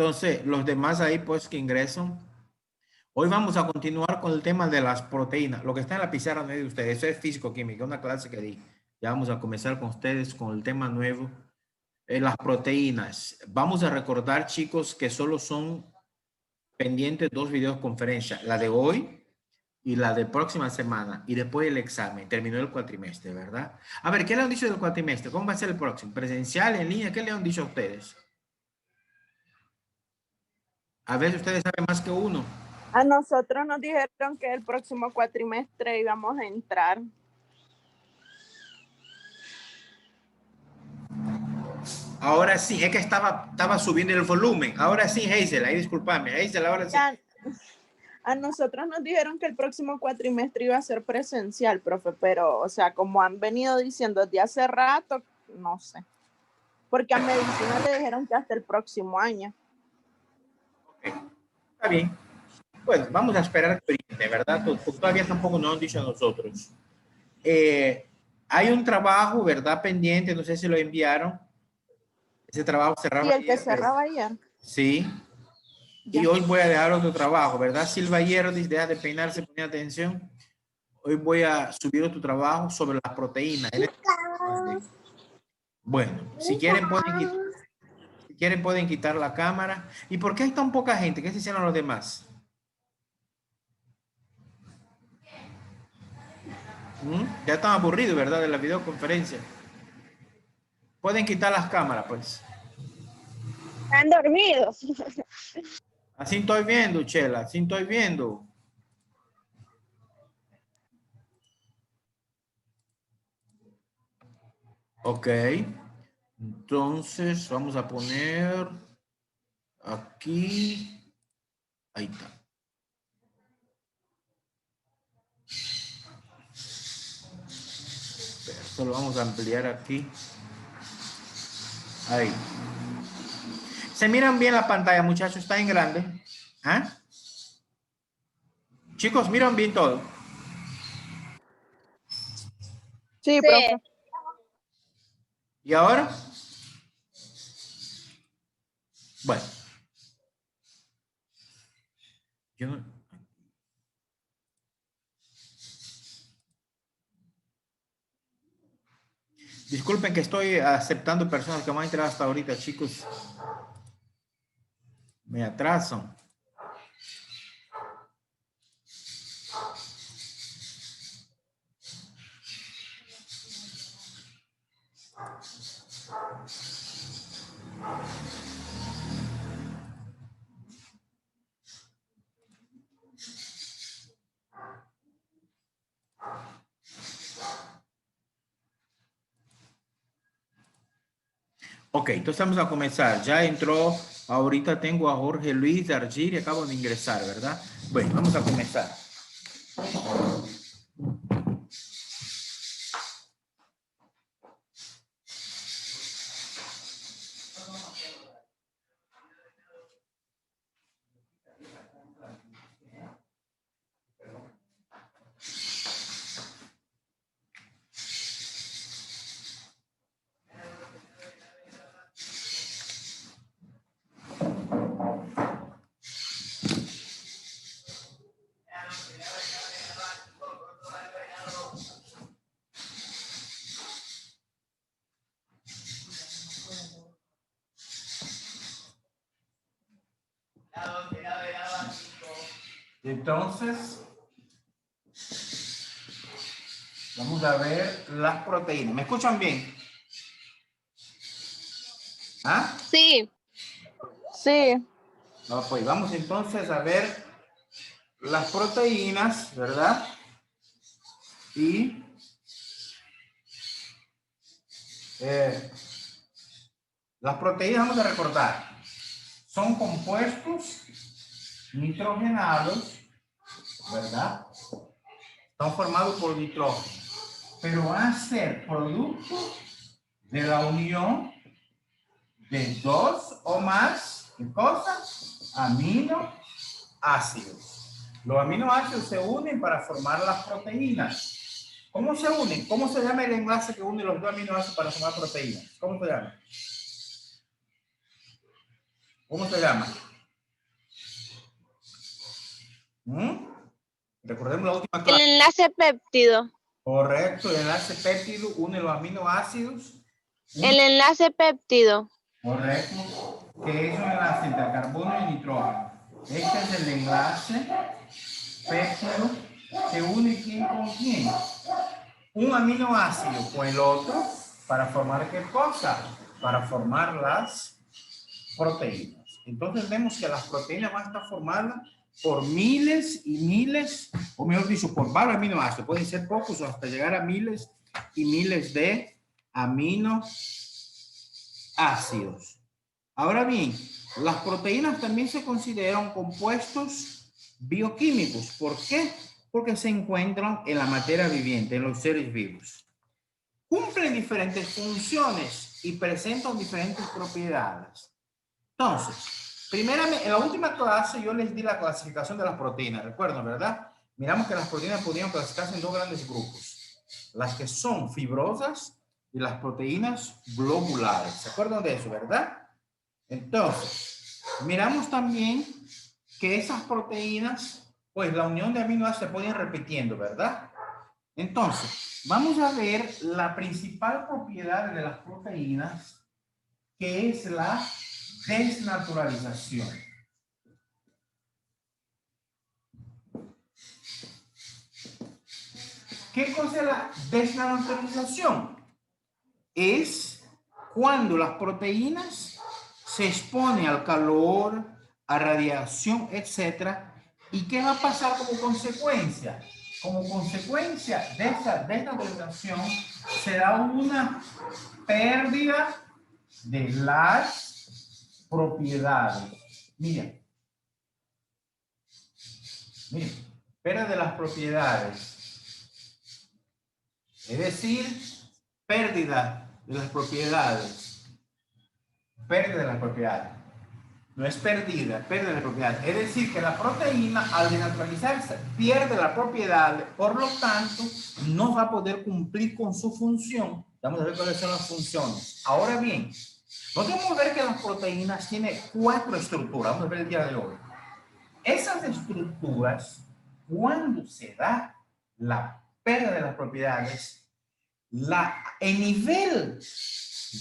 Entonces, los demás ahí, pues, que ingresan. Hoy vamos a continuar con el tema de las proteínas. Lo que está en la pizarra no es de ustedes, eso es físico-química, una clase que di. Ya vamos a comenzar con ustedes con el tema nuevo. Las proteínas. Vamos a recordar, chicos, que solo son pendientes dos videoconferencias, la de hoy y la de próxima semana, y después el examen. Terminó el cuatrimestre, ¿verdad? A ver, ¿qué le han dicho del cuatrimestre? ¿Cómo va a ser el próximo? ¿Presencial, en línea? ¿Qué le han dicho a ustedes? A ver si ustedes saben más que uno. A nosotros nos dijeron que el próximo cuatrimestre íbamos a entrar. Ahora sí, es que estaba subiendo el volumen. Ahora sí, Hazel, ahí discúlpame. Hazel, ahora sí. A nosotros nos dijeron que el próximo cuatrimestre iba a ser presencial, profe, pero, o sea, como han venido diciendo desde hace rato, no sé. Porque a medicina le dijeron que hasta el próximo año. Okay. Está bien. Pues vamos a esperar que de verdad, porque todavía tampoco nos han dicho a nosotros. Hay un trabajo, ¿verdad? Pendiente, no sé si lo enviaron. Ese trabajo cerraba Sí, el ayer, que cerraba ayer. Sí. Ya. Y hoy voy a dejar otro trabajo, ¿verdad? Silva Hierro dice, deja de peinarse, pone atención. Hoy voy a subir otro trabajo sobre las proteínas. Bueno, si quieren pueden quitar la cámara. ¿Y por qué hay tan poca gente? ¿Qué se hicieron los demás? Ya están aburridos, ¿verdad? De la videoconferencia. Pueden quitar las cámaras, pues. Están dormidos. Así estoy viendo, Chela, así estoy viendo. Ok. Entonces, vamos a poner aquí. Ahí está. Esto lo vamos a ampliar aquí. Ahí. ¿Se miran bien la pantalla, muchachos? ¿Está en grande? ¿Ah? Chicos, ¿miran bien todo? Sí, profe. ¿Y ahora? Bueno. Yo no... Disculpen que estoy aceptando personas que van a entrar hasta ahorita, chicos. Me atrasan. Ok, entonces vamos a comenzar. Ya entró, ahorita tengo a Jorge Luis de Argiri, acabo de ingresar, ¿verdad? Bueno, vamos a comenzar. Entonces, vamos a ver las proteínas. ¿Me escuchan bien? ¿Ah? Sí. Sí. No, pues vamos entonces a ver las proteínas, ¿verdad? Y las proteínas, vamos a recordar, son compuestos nitrogenados, ¿verdad? Están formados por nitrógeno, pero van a ser producto de la unión de dos o más, ¿qué cosas? Aminoácidos. Los aminoácidos se unen para formar las proteínas. ¿Cómo se unen? ¿Cómo se llama el enlace que une los dos aminoácidos para formar proteínas? ¿Cómo se llama? ¿Cómo se llama? Recordemos la última clase. El enlace péptido. Correcto, el enlace péptido une los aminoácidos. El enlace péptido. Correcto, que es un enlace entre carbono y nitrógeno. Este es el enlace péptido que une quién con quién. Un aminoácido con el otro para formar ¿qué cosa? Para formar las proteínas. Entonces vemos que las proteínas van a estar formadas por miles y miles, o mejor dicho, por varios aminoácidos. Pueden ser pocos o hasta llegar a miles y miles de aminoácidos. Ahora bien, las proteínas también se consideran compuestos bioquímicos. ¿Por qué? Porque se encuentran en la materia viviente, en los seres vivos. Cumplen diferentes funciones y presentan diferentes propiedades. Entonces, primeramente, en la última clase yo les di la clasificación de las proteínas, recuerdan, ¿verdad? Miramos que las proteínas podían clasificarse en dos grandes grupos. Las que son fibrosas y las proteínas globulares. ¿Se acuerdan de eso, verdad? Entonces, miramos también que esas proteínas, pues la unión de aminoácidos se pueden ir repitiendo, ¿verdad? Entonces, vamos a ver la principal propiedad de las proteínas, que es la desnaturalización. ¿Qué cosa es la desnaturalización? Es cuando las proteínas se exponen al calor, a radiación, etcétera. ¿Y qué va a pasar como consecuencia? Como consecuencia de esa desnaturalización se da una pérdida de las propiedades. Miren, pérdida de las propiedades. Es decir, pérdida de las propiedades. Pérdida de las propiedades. No es perdida, pérdida de las propiedades. Es decir, que la proteína, al desnaturalizarse, pierde la propiedad, por lo tanto, no va a poder cumplir con su función. Vamos a ver cuáles son las funciones. Ahora bien, podemos ver que las proteínas tienen 4 estructuras. Vamos a ver el día de hoy. Esas estructuras, cuando se da la pérdida de las propiedades, el nivel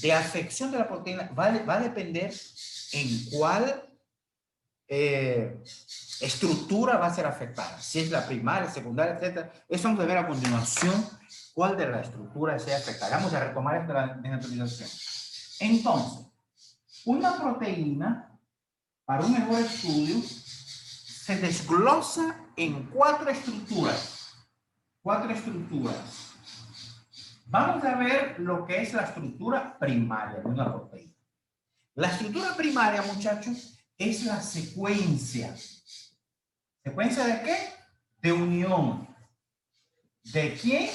de afección de la proteína va a depender en cuál estructura va a ser afectada. Si es la primaria, secundaria, etc. Eso vamos a ver a continuación cuál de las estructuras sea afectada. Vamos a retomar esta desnaturalización. Entonces, una proteína, para un mejor estudio, se desglosa en 4 estructuras. 4 estructuras. Vamos a ver lo que es la estructura primaria de una proteína. La estructura primaria, muchachos, es la secuencia. ¿Secuencia de qué? De unión. ¿De quién?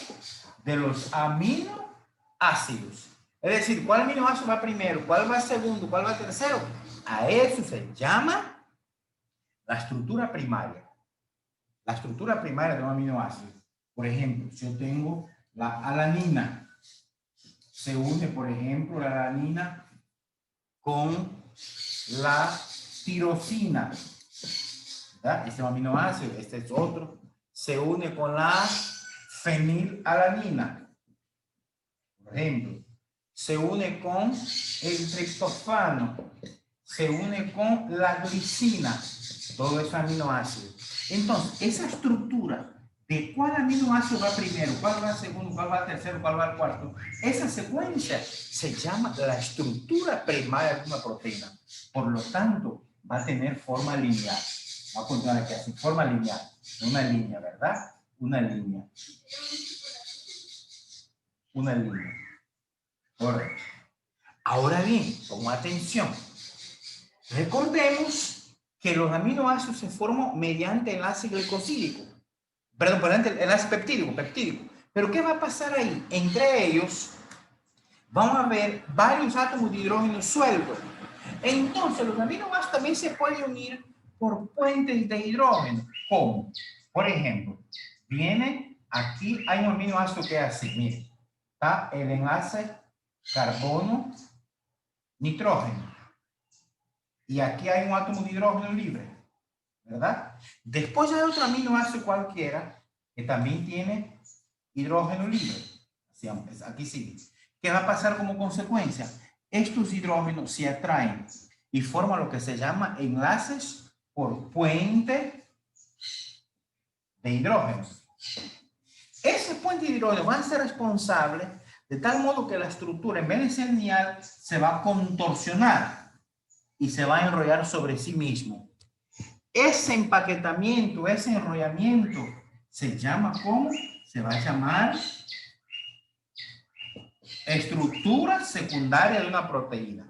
De los aminoácidos. Es decir, ¿cuál aminoácido va primero? ¿Cuál va segundo? ¿Cuál va tercero? A eso se llama la estructura primaria. La estructura primaria de un aminoácido. Por ejemplo, si yo tengo la alanina, se une, por ejemplo, la alanina con la tirosina. ¿Verdad? Este es un aminoácido, este es otro. Se une con la fenilalanina. Por ejemplo, se une con el triptofano. Se une con la glicina. Todo eso es aminoácido. Entonces, esa estructura de cuál aminoácido va primero, cuál va segundo, cuál va tercero, cuál va cuarto, esa secuencia se llama la estructura primaria de una proteína. Por lo tanto, va a tener forma lineal. Va a continuar aquí así, forma lineal. Una línea, ¿verdad? Una línea. Una línea. Correcto. Ahora bien, con atención. Recordemos que los aminoácidos se forman mediante enlace glicosílico. Perdón, mediante el enlace peptídico. Pero ¿qué va a pasar ahí? Entre ellos, vamos a ver varios átomos de hidrógeno sueltos. Entonces, los aminoácidos también se pueden unir por puentes de hidrógeno. ¿Cómo? Por ejemplo, viene aquí, hay un aminoácido que es así, miren. Está el enlace carbono-nitrógeno. y aquí hay un átomo de hidrógeno libre, ¿verdad? Después hay otro aminoácido cualquiera que también tiene hidrógeno libre. Aquí sigue. ¿Qué va a pasar como consecuencia? Estos hidrógenos se atraen y forman lo que se llama enlaces por puente de hidrógeno. Ese puente de hidrógeno va a ser responsable de tal modo que la estructura, en vez de ser lineal, se va a contorsionar y se va a enrollar sobre sí mismo. Ese empaquetamiento, ese enrollamiento, se llama ¿cómo? Se va a llamar estructura secundaria de una proteína.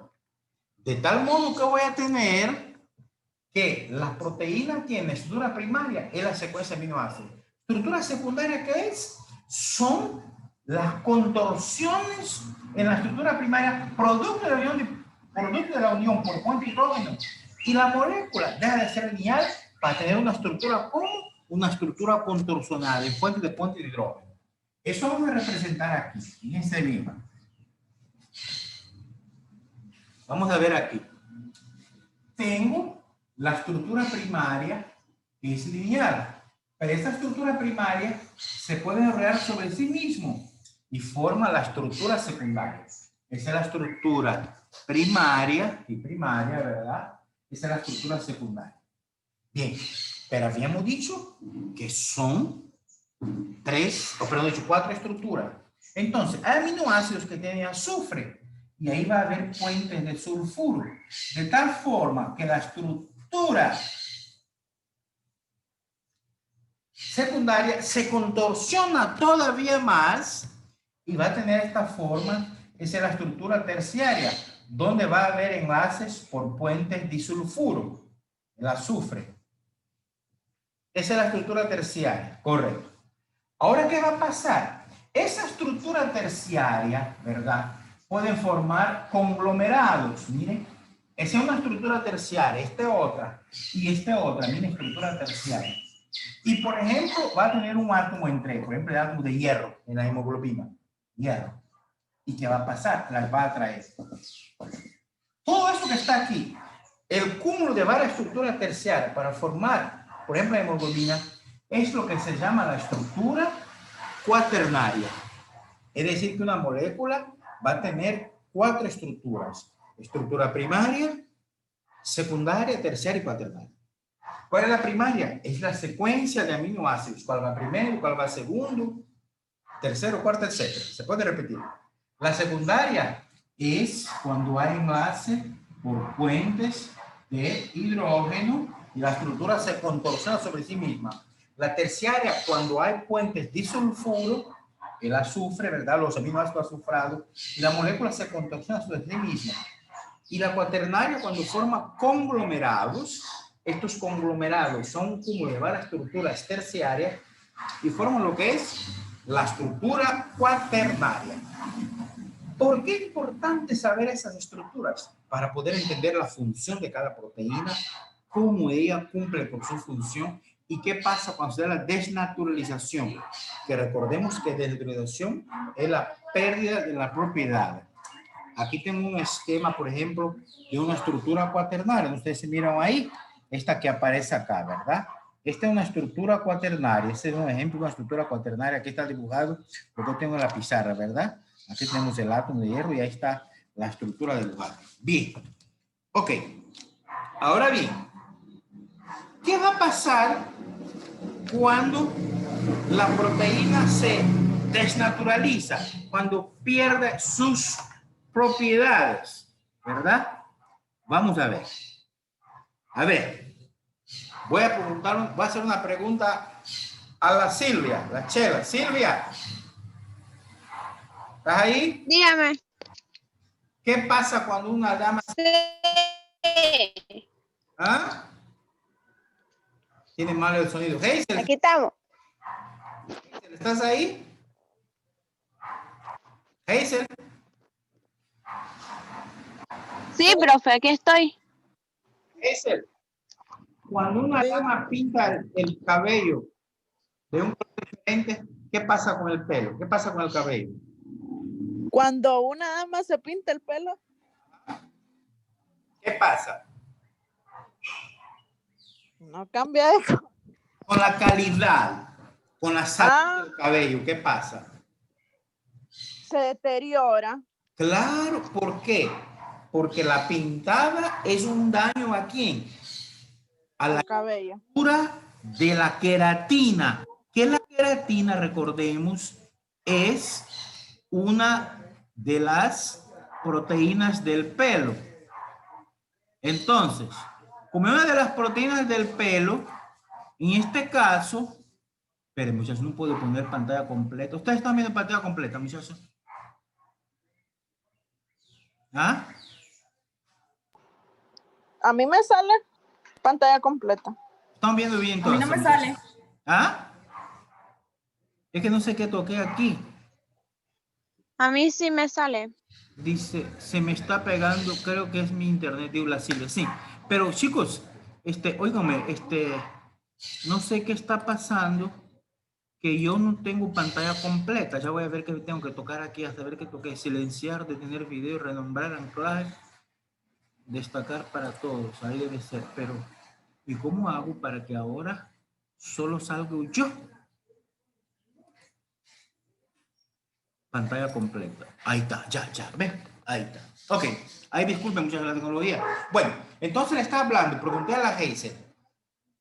De tal modo que voy a tener que la proteína tiene estructura primaria, es la secuencia de aminoácidos. Estructura secundaria, ¿qué es? Son las contorsiones en la estructura primaria, producto de la unión por puente hidrógeno. Y la molécula deja de ser lineal para tener una estructura como una estructura contorsional en puente de hidrógeno. Eso vamos a representar aquí, en este mismo. Vamos a ver aquí. Tengo la estructura primaria que es lineal, pero esta estructura primaria se puede enrollar sobre sí mismo y forma la estructura secundaria. Esa es la estructura primaria, y primaria, ¿verdad? Esa es la estructura secundaria. Bien, pero habíamos dicho que son cuatro estructuras. Entonces, hay aminoácidos que tienen azufre y ahí va a haber puentes de sulfuro, de tal forma que la estructura secundaria se contorsiona todavía más y va a tener esta forma. Esa es la estructura terciaria, donde va a haber enlaces por puentes disulfuro, el azufre. Esa es la estructura terciaria, correcto. Ahora, ¿qué va a pasar? Esa estructura terciaria, ¿verdad? Pueden formar conglomerados. Miren, esa es una estructura terciaria, esta otra, y esta otra, miren, estructura terciaria. Y, por ejemplo, va a tener un átomo entre, por ejemplo, el átomo de hierro en la hemoglobina, hierro. ¿Y qué va a pasar? Las va a atraer. Todo eso que está aquí, el cúmulo de varias estructuras terciarias para formar, por ejemplo, la hemoglobina, es lo que se llama la estructura cuaternaria. Es decir, que una molécula va a tener cuatro estructuras. Estructura primaria, secundaria, terciaria y cuaternaria. ¿Cuál es la primaria? Es la secuencia de aminoácidos. ¿Cuál va primero? ¿Cuál va segundo? Tercero, cuarto, etc. Se puede repetir. La secundaria es cuando hay enlace por puentes de hidrógeno y la estructura se contorsiona sobre sí misma. La terciaria, cuando hay puentes disulfuro, el azufre, ¿verdad? Los aminoácidos azufrados, y la molécula se contorsiona sobre sí misma. Y la cuaternaria, cuando forma conglomerados, estos conglomerados son un cúmulo de varias estructuras terciarias y forman lo que es la estructura cuaternaria. ¿Por qué es importante saber esas estructuras? Para poder entender la función de cada proteína, cómo ella cumple con su función y qué pasa cuando se da la desnaturalización. Que recordemos que desnaturalización es la pérdida de la propiedad. Aquí tengo un esquema, por ejemplo, de una estructura cuaternaria. Ustedes se miran ahí, esta que aparece acá, ¿verdad? Esta es una estructura cuaternaria. Este es un ejemplo de una estructura cuaternaria. Aquí está dibujado lo que tengo en la pizarra, ¿verdad? Aquí tenemos el átomo de hierro y ahí está la estructura del átomo. Bien. Ok. Ahora bien, ¿qué va a pasar cuando la proteína se desnaturaliza? Cuando pierde sus propiedades, ¿verdad? Vamos a ver. A ver, voy a hacer una pregunta a la Silvia, la Chela. Silvia, ¿estás ahí? Dígame. ¿Qué pasa cuando una dama... Sí. ¿Ah? Tiene mal el sonido. Hazel, Aquí estamos. ¿estás ahí? Hazel. Sí, profe, aquí estoy. Hazel, cuando una dama pinta el cabello de un color diferente, ¿qué pasa con el pelo? ¿Qué pasa con el cabello? Cuando una dama se pinta el pelo, ¿Qué pasa? No cambia de color. Con la calidad, con la salud del cabello, ¿qué pasa? Se deteriora. Claro, ¿por qué? Porque la pintada es un daño ¿a quién? A la cabello. estructura de la queratina. Que la queratina, recordemos, es una de las proteínas del pelo. Entonces, como una de las proteínas del pelo, en este caso, esperen, muchachos, no puedo poner pantalla completa. Ustedes están viendo pantalla completa, muchachos. ¿Ah? A mí me sale pantalla completa. ¿Están viendo bien entonces? A mí no me sale. ¿Ah? Es que no sé qué toqué aquí. A mí sí me sale. Dice, se me está pegando, creo que es mi internet, digo la Silvia, sí. Pero chicos, óigame, no sé qué está pasando, que yo no tengo pantalla completa. Ya voy a ver qué tengo que tocar aquí, hasta ver qué toqué. Silenciar, detener video, renombrar, anclaje, destacar para todos. Ahí debe ser, pero ¿y cómo hago para que ahora solo salga yo? Pantalla completa. Ahí está, ya, ¿ves? Ahí está. Ok, ahí disculpen muchas de la tecnología. Bueno, entonces le estaba hablando, pregunté a la Hazel,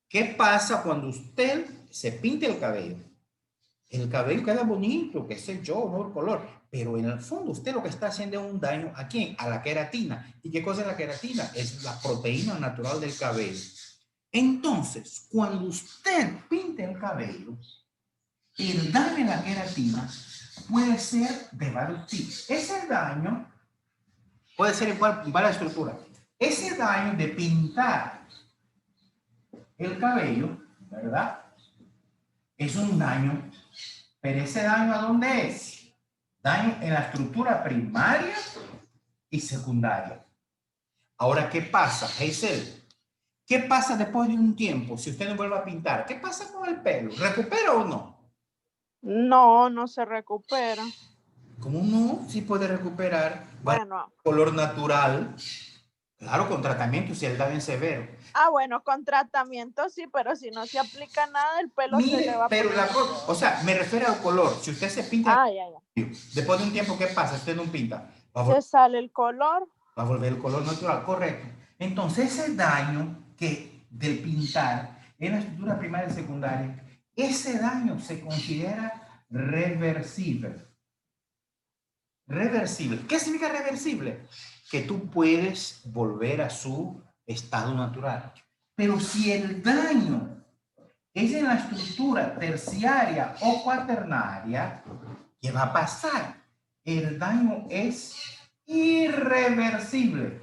¿qué pasa cuando usted se pinta el cabello? El cabello queda bonito, qué sé yo, no el color, pero en el fondo usted lo que está haciendo es un daño ¿a quién? A la queratina. ¿Y qué cosa es la queratina? Es la proteína natural del cabello. Entonces, cuando usted pinta el cabello, el daño en la queratina puede ser de varios tipos. Ese daño puede ser en varias estructuras. Ese daño de pintar el cabello, ¿verdad? Es un daño, pero ese daño ¿a dónde es? Daño en la estructura primaria y secundaria. Ahora, ¿qué pasa, Hazel? ¿Qué pasa después de un tiempo si usted no vuelve a pintar? ¿Qué pasa con el pelo? ¿Recupera o no? No, no se recupera. ¿Cómo no? Sí puede recuperar. Bueno. Color natural. Claro, con tratamiento si el daño es severo. Bueno, con tratamiento sí, pero si no se aplica nada, el pelo Mire, se le va a pero poner. o sea, me refiero al color. Si usted se pinta, Ya. después de un tiempo, ¿qué pasa? Usted no pinta. Se sale el color. Va a volver el color natural, correcto. Entonces, ese daño del pintar en la estructura primaria y secundaria, ese daño se considera reversible. Reversible. ¿Qué significa reversible? Que tú puedes volver a su estado natural. Pero si el daño es en la estructura terciaria o cuaternaria, ¿qué va a pasar? El daño es irreversible.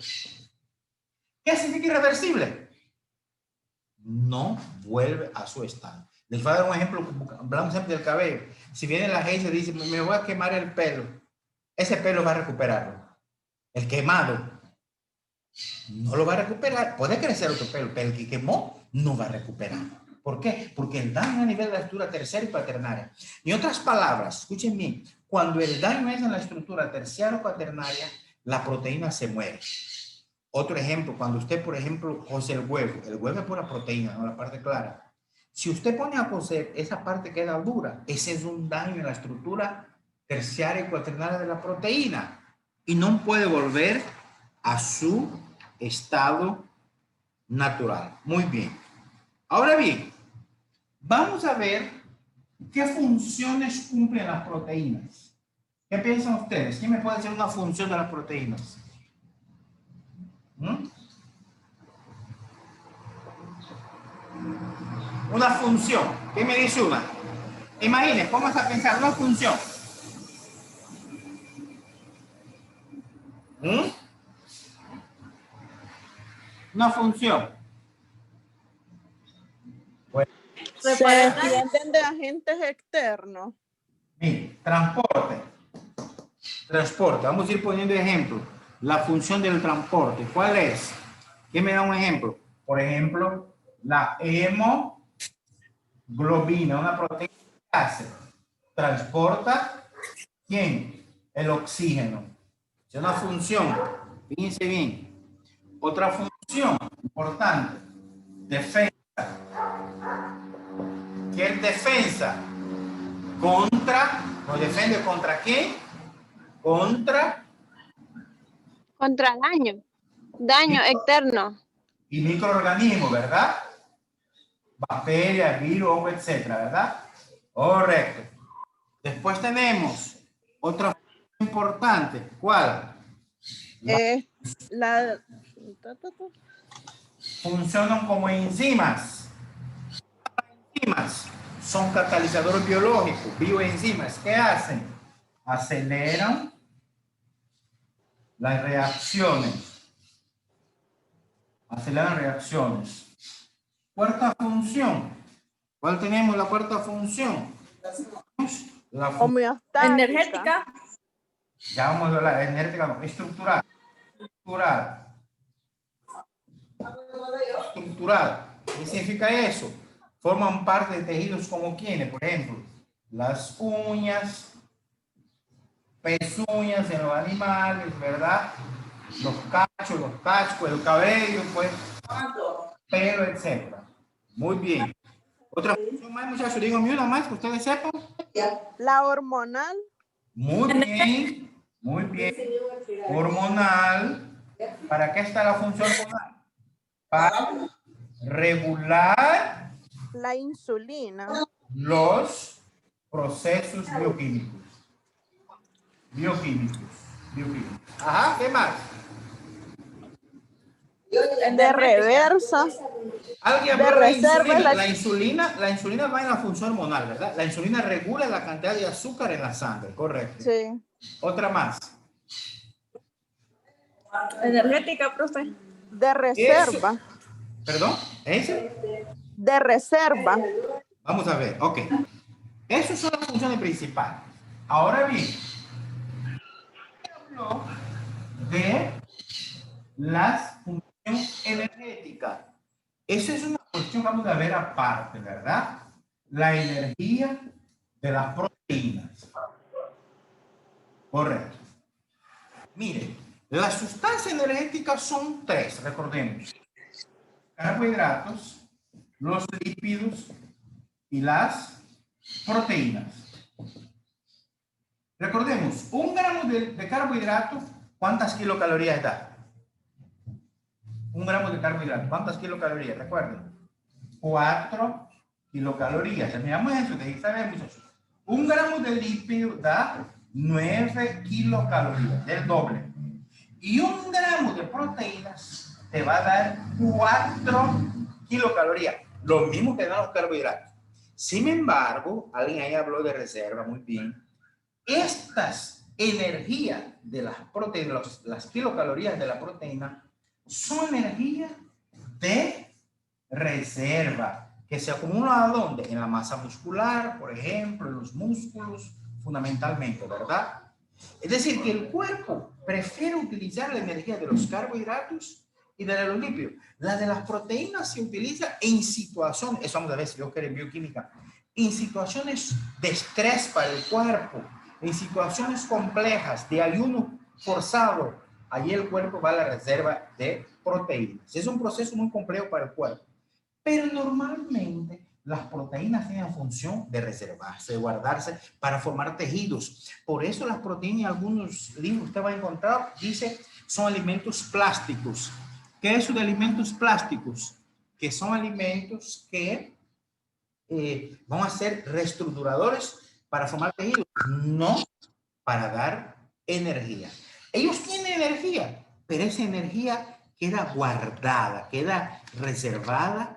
¿Qué significa irreversible? No vuelve a su estado. Les voy a dar un ejemplo, hablamos siempre del cabello. Si viene la gente y dice, me voy a quemar el pelo, ese pelo va a recuperarlo. El quemado no lo va a recuperar. Puede crecer otro pelo, pero el que quemó no va a recuperar. ¿Por qué? Porque el daño a nivel de la estructura terciaria y cuaternaria. En otras palabras, escuchen bien, cuando el daño es en la estructura terciaria o cuaternaria, la proteína se muere. Otro ejemplo, cuando usted, por ejemplo, cose el huevo es pura proteína, no la parte clara. Si usted pone a cocer, esa parte queda dura. Ese es un daño en la estructura terciaria y cuaternaria de la proteína y no puede volver a su estado natural. Muy bien. Ahora bien, vamos a ver qué funciones cumplen las proteínas. ¿Qué piensan ustedes? ¿Quién me puede decir una función de las proteínas? Una función. ¿Qué me dice una? Imaginen, vamos a pensar una función. Una función. Bueno, Se defienden de agentes externos. Mire, transporte. Transporte. Vamos a ir poniendo ejemplos. La función del transporte. ¿Cuál es? ¿Quién me da un ejemplo? Por ejemplo, la hemoglobina, una proteína que hace. Transporta, ¿quién? El oxígeno. Es una función. Fíjense bien. Otra función importante. Defensa. cualquier defensa contra, ¿nos defiende contra quién? Contra Contra daño. Daño externo. y microorganismos, ¿verdad? Bacterias, virus, etcétera, ¿verdad? Correcto. Después tenemos otra importante. ¿Cuál? Funcionan como enzimas. Enzimas son catalizadores biológicos, bioenzimas. ¿Qué hacen? Aceleran las reacciones. Aceleran reacciones. Cuarta función. ¿Cuál tenemos la cuarta función? La Homeostática. Energética. Ya vamos a hablar de energética, no, estructural. Estructural. ¿Qué significa eso? Forman parte de tejidos como quienes, por ejemplo, las uñas, pezuñas en los animales, ¿verdad? Los cachos, los cascos, el cabello, pues, pelo, etcétera. Muy bien. Otra función más, muchachos, díganme una más que ustedes sepan. La hormonal. Muy bien, muy bien. Hormonal. ¿Para qué está la función hormonal? Para regular La insulina. los procesos bioquímicos. Bioquímicos. Ajá, ¿qué más? De reversa. Alguien De habló de la reserva, insulina. la- La insulina va en la función hormonal, ¿verdad? La insulina regula la cantidad de azúcar en la sangre, correcto. Sí. Otra más. Energética, profe. De reserva. ¿Perdón? ¿Ese? De reserva. Vamos a ver, ok. Esas son las funciones principales. Ahora bien, hablo de las funciones energéticas. Esa es una cuestión, vamos a ver aparte, ¿verdad? La energía de las proteínas. Correcto. Mire, las sustancias energéticas son tres, recordemos. Carbohidratos, los lípidos y las proteínas. Recordemos, 1 gramo de carbohidrato, ¿cuántas kilocalorías da? 1 gramo de carbohidrato, ¿cuántas kilocalorías? Recuerden, 4 kilocalorías. Terminamos eso, de ahí sabemos eso. 1 gramo de lípido da 9 kilocalorías, del doble. Y 1 gramo de proteínas te va a dar 4 kilocalorías, lo mismo que dan los carbohidratos. Sin embargo, alguien ahí habló de reserva, muy bien. Estas energías de las proteínas, las kilocalorías de la proteína, son energía de reserva, que se acumula ¿a dónde? En la masa muscular, por ejemplo, en los músculos, fundamentalmente, ¿verdad? Es decir, que el cuerpo prefiere utilizar la energía de los carbohidratos y de los lípidos. La de las proteínas se utiliza en situaciones, eso vamos a ver si yo quiero en bioquímica, en situaciones de estrés para el cuerpo, en situaciones complejas, de ayuno forzado, allí el cuerpo va a la reserva de proteínas. Es un proceso muy complejo para el cuerpo. Pero normalmente las proteínas tienen función de reservarse, de guardarse para formar tejidos. Por eso las proteínas, en algunos libros usted va a encontrar, dice, son alimentos plásticos. ¿Qué es eso de alimentos plásticos? Que son alimentos que van a ser reestructuradores para formar tejidos, no para dar energía. Ellos tienen energía, pero esa energía queda guardada, queda reservada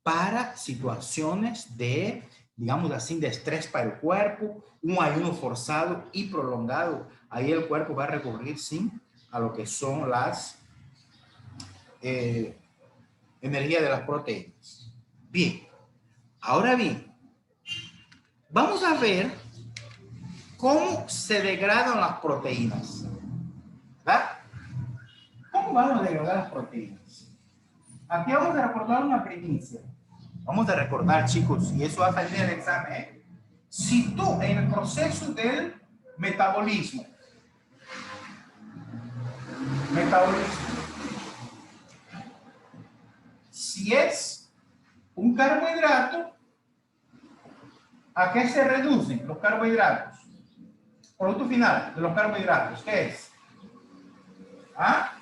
para situaciones de, digamos así, de estrés para el cuerpo, un ayuno forzado y prolongado. Ahí el cuerpo va a recurrir, sí, a lo que son las energías de las proteínas. Bien, ahora bien, vamos a ver cómo se degradan las proteínas, ¿verdad? ¿Cómo vamos a degradar las proteínas? Aquí vamos a recordar una primicia. Vamos a recordar, chicos, y eso va a salir en el examen, ¿eh? Si tú en el proceso del metabolismo, si es un carbohidrato, ¿A qué se reducen los carbohidratos? Producto final de los carbohidratos, ¿qué es? ¿Ah?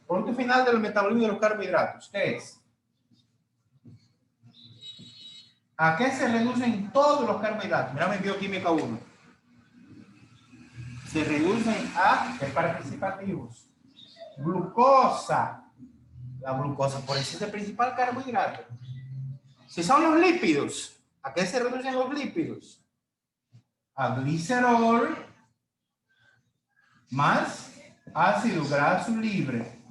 Producto final del metabolismo de los carbohidratos, ¿qué es? ¿A qué se reducen todos los carbohidratos? Mira, bioquímica 1. Se reducen a participativos. Glucosa. La glucosa, por eso es el principal carbohidrato. Si son los lípidos, ¿a qué se reducen los lípidos? A glicerol más ácido graso libre.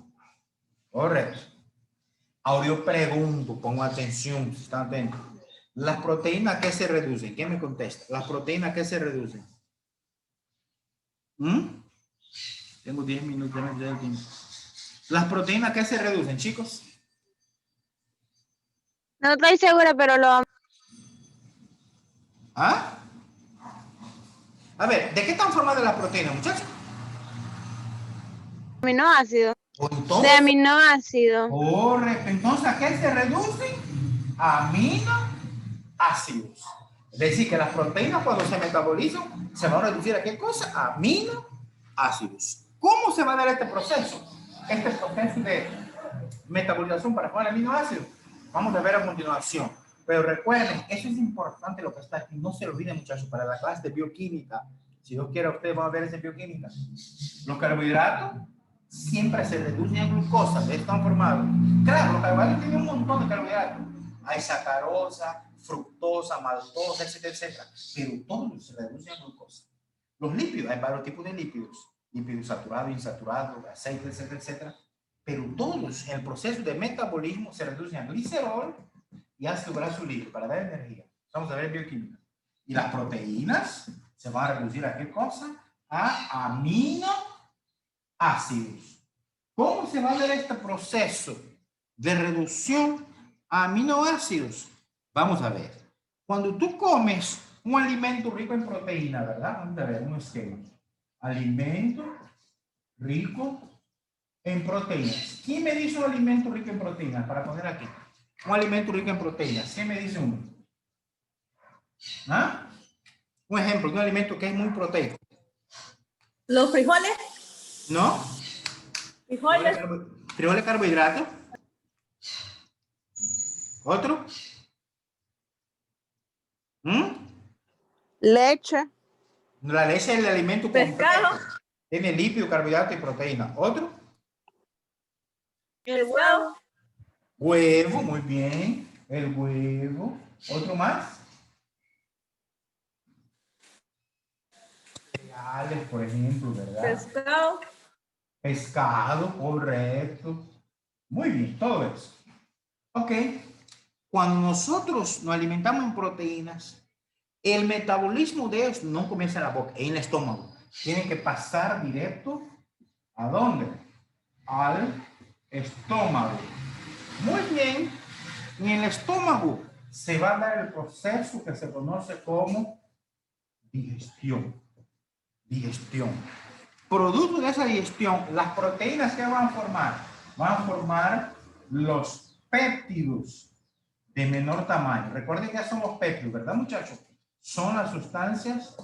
Correcto. Ahora yo pregunto, pongo atención, si están atentos. ¿Las proteínas a qué se reducen? ¿Quién me contesta? ¿Las proteínas a qué se reducen? Tengo 10 minutos, ya me queda el tiempo. ¿Las proteínas a qué se reducen, chicos? No estoy segura, pero lo... ¿Ah? A ver, ¿de qué están formadas las proteínas, muchachos? aminoácidos. Entonces, De aminoácidos. correcto. Entonces, ¿a qué se reducen? Aminoácidos. Es decir, que las proteínas cuando se metabolizan se van a reducir a qué cosa? Aminoácidos. ¿Cómo se va a dar este proceso? Este proceso de metabolización para formar aminoácidos. Vamos a ver a continuación. Pero recuerden, eso es importante lo que está aquí. No se lo olviden, muchachos, para la clase de bioquímica. Si Dios quiere, ustedes van a ver esa bioquímica. Los carbohidratos siempre se reducen a glucosa. ¿De están formados? Claro, los carbohidratos tienen un montón de carbohidratos. Hay sacarosa, fructosa, maltosa, etcétera, etcétera. Pero todos se reducen a glucosa. Los lípidos, hay varios tipos de lípidos. Lípidos saturados, insaturados, aceites, etcétera, etcétera. Pero todos en el proceso de metabolismo se reducen a glicerol y ácido graso libre para dar energía. Vamos a ver bioquímica. Y las proteínas se van a reducir a qué cosa? A aminoácidos. ¿Cómo se va a dar este proceso de reducción a aminoácidos? Vamos a ver. Cuando tú comes un alimento rico en proteína, ¿verdad? Vamos a ver un esquema. Alimento rico en proteínas. ¿Quién me dice un alimento rico en proteínas? Para poner aquí. Un alimento rico en proteínas. ¿Quién me dice uno? ¿Ah? Un ejemplo de un alimento que es muy proteico. ¿Los frijoles? ¿No? ¿Frijoles? Frijoles, carbohidratos. ¿Otro? Leche. La leche es el alimento completo. Pescado. Tiene lípido, carbohidrato y proteína. ¿Otro? El huevo. Huevo, muy bien. El huevo. ¿Otro más? Cereales, por ejemplo, ¿verdad? Pescado. Pescado, correcto. Muy bien, todo eso. Ok. Cuando nosotros nos alimentamos en proteínas, el metabolismo de ellos no comienza en la boca, en el estómago. Tiene que pasar directo ¿a dónde? Al estómago. Muy bien. En el estómago se va a dar el proceso que se conoce como digestión. Digestión. Producto de esa digestión, las proteínas que van a formar, van a formar los péptidos de menor tamaño. Recuerden que son los péptidos, ¿verdad, muchachos? Son las sustancias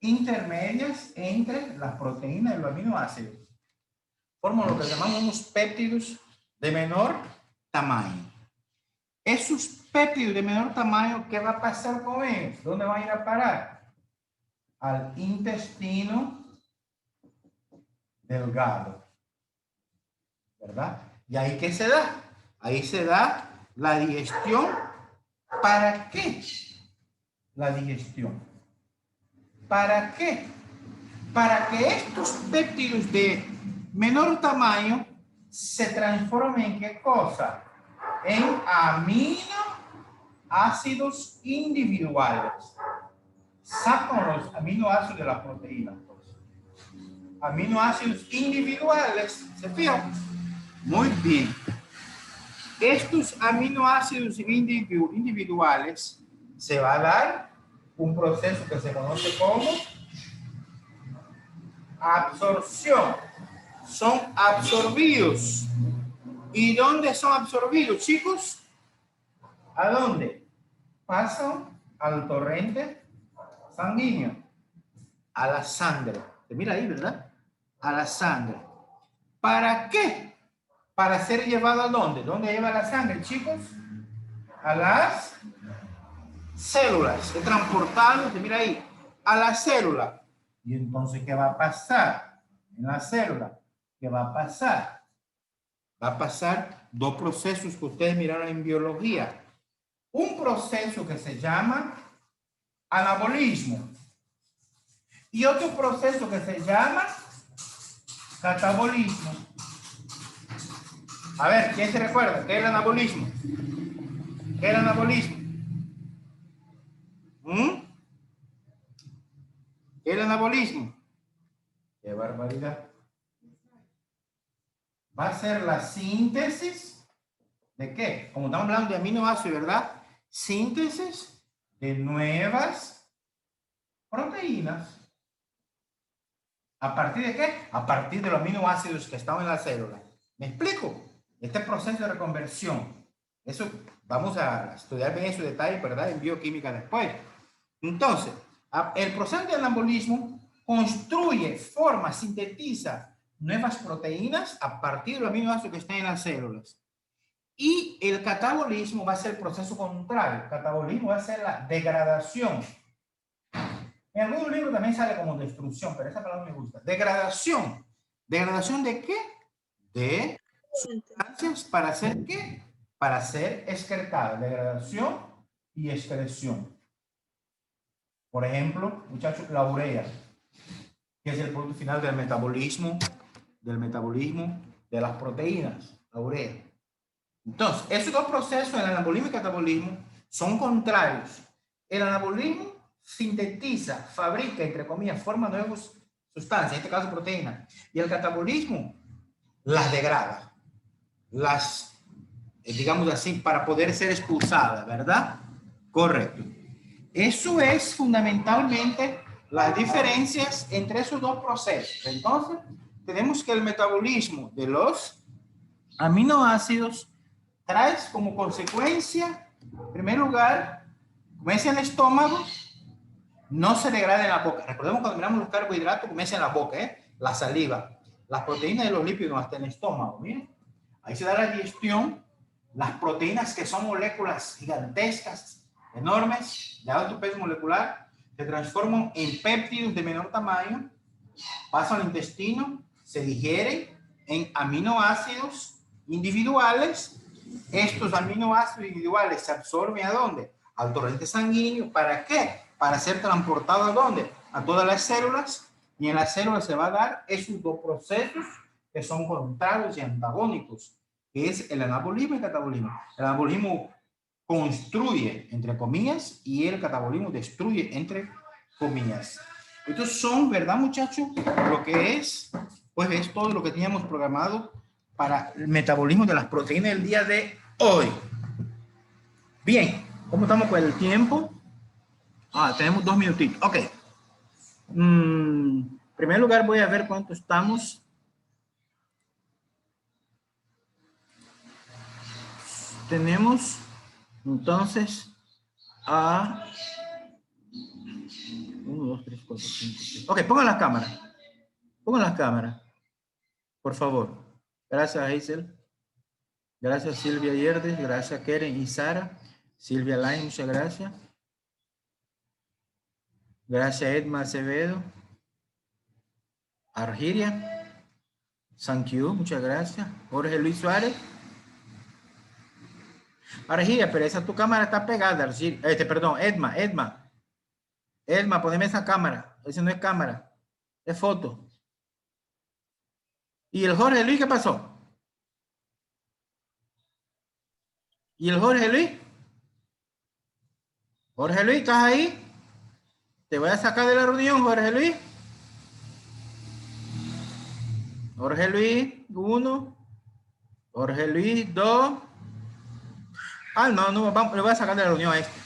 intermedias entre las proteínas y los aminoácidos. Forman lo que llamamos unos péptidos de menor tamaño. Esos péptidos de menor tamaño, ¿qué va a pasar con ellos? ¿Dónde van a ir a parar? Al intestino delgado, ¿verdad? ¿Y ahí qué se da? Ahí se da la digestión. ¿Para qué? La digestión. ¿Para qué? Para que estos péptidos de menor tamaño se transformen en ¿qué cosa? En aminoácidos individuales. Sacan los aminoácidos de la proteína. Aminoácidos individuales. ¿Se fijan? Muy bien. Estos aminoácidos individuales se va a dar un proceso que se conoce como absorción. Son absorbidos. ¿Y dónde son absorbidos, chicos? ¿A dónde? Pasan al torrente sanguíneo, a la sangre. Mira ahí, ¿verdad? A la sangre. ¿Para qué? Para ser llevado a dónde. ¿Dónde lleva la sangre, chicos? A las células. Es transportado, mira ahí, a la célula. Y entonces, ¿qué va a pasar en la célula? ¿Qué va a pasar? Va a pasar dos procesos que ustedes miraron en biología. Un proceso que se llama anabolismo y otro proceso que se llama catabolismo. A ver, ¿quién se recuerda? ¿Qué es el anabolismo? ¿Qué es el anabolismo? ¿Qué es el anabolismo? ¡Qué barbaridad! Va a ser la síntesis ¿de qué? Como estamos hablando de aminoácidos, ¿verdad? Síntesis de nuevas proteínas. ¿A partir de qué? A partir de los aminoácidos que están en la célula. ¿Me explico? Este proceso de reconversión. Eso vamos a estudiar bien esos detalles, ¿verdad? En bioquímica después. Entonces, el proceso de anabolismo construye, forma, sintetiza nuevas proteínas a partir de los aminoácidos que están en las células. Y el catabolismo va a ser el proceso contrario. El catabolismo va a ser la degradación. En algunos libros también sale como destrucción, pero esa palabra me gusta. Degradación. ¿Degradación de qué? De sustancias para hacer qué? Para ser excretadas. Degradación y excreción. Por ejemplo, muchachos, la urea, que es el producto final del metabolismo de las proteínas, la urea. Entonces, esos dos procesos, el anabolismo y el catabolismo, son contrarios. El anabolismo sintetiza, fabrica, entre comillas, forma nuevas sustancias, en este caso proteínas. Y el catabolismo las degrada, las, digamos así, para poder ser expulsadas, ¿verdad? Correcto. Eso es fundamentalmente las diferencias entre esos dos procesos. Entonces, tenemos que el metabolismo de los aminoácidos trae como consecuencia, en primer lugar, comienza en el estómago, no se degrada en la boca. Recordemos cuando miramos los carbohidratos, comienza en la boca, la saliva. Las proteínas de los lípidos hasta en el estómago, miren. Ahí se da la digestión. Las proteínas, que son moléculas gigantescas, enormes, de alto peso molecular, se transforman en péptidos de menor tamaño, pasan al intestino, se digieren en aminoácidos individuales. Estos aminoácidos individuales se absorben ¿a dónde? Al torrente sanguíneo. ¿Para qué? Para ser transportados ¿a dónde? A todas las células. Y en las células se va a dar esos dos procesos que son contrarios y antagónicos, que es el anabolismo y el catabolismo. El anabolismo construye, entre comillas, y el catabolismo destruye, entre comillas. Estos son, ¿verdad, muchachos? Lo que es, pues es todo lo que teníamos programado para el metabolismo de las proteínas del día de hoy. Bien, ¿cómo estamos con el tiempo? Tenemos 2 minutitos. Ok. En primer lugar voy a ver cuánto estamos. Tenemos entonces a 1, 2, 3, 4, 5, 6. Ok, pongan las cámaras. Pongan las cámaras, por favor. Gracias, Hazel. Gracias, Silvia Yerdes. Gracias, Keren y Sara. Silvia Lai, muchas gracias. Gracias, Edma Acevedo. Argiria. Thank you, muchas gracias. Jorge Luis Suárez. Argiria, pero esa tu cámara está pegada. Perdón, Edma. Edma, poneme esa cámara. Esa no es cámara, es foto. ¿Y el Jorge Luis qué pasó? ¿Y el Jorge Luis? Jorge Luis, ¿estás ahí? Te voy a sacar de la reunión, Jorge Luis. Jorge Luis, 1. Jorge Luis, 2. No, vamos, le voy a sacar de la reunión a este.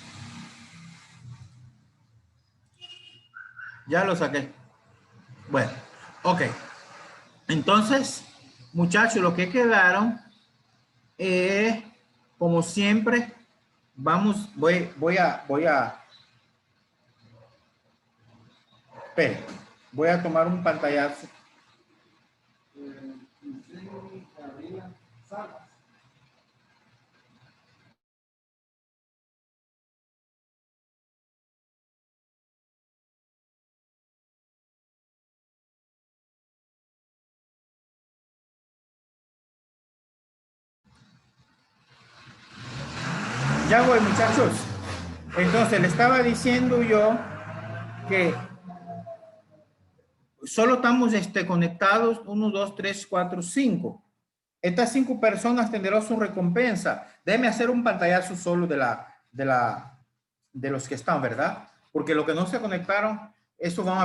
Ya lo saqué. Bueno, ok. Entonces, muchachos, lo que quedaron es, como siempre, Vamos, voy a, espere, voy a tomar un pantallazo. Ya voy, muchachos. Entonces, le estaba diciendo yo que solo estamos conectados 1, 2, 3, 4, 5. Estas 5 personas tendrán su recompensa. Déjeme hacer un pantallazo solo de los que están, ¿verdad? Porque los que no se conectaron, eso van a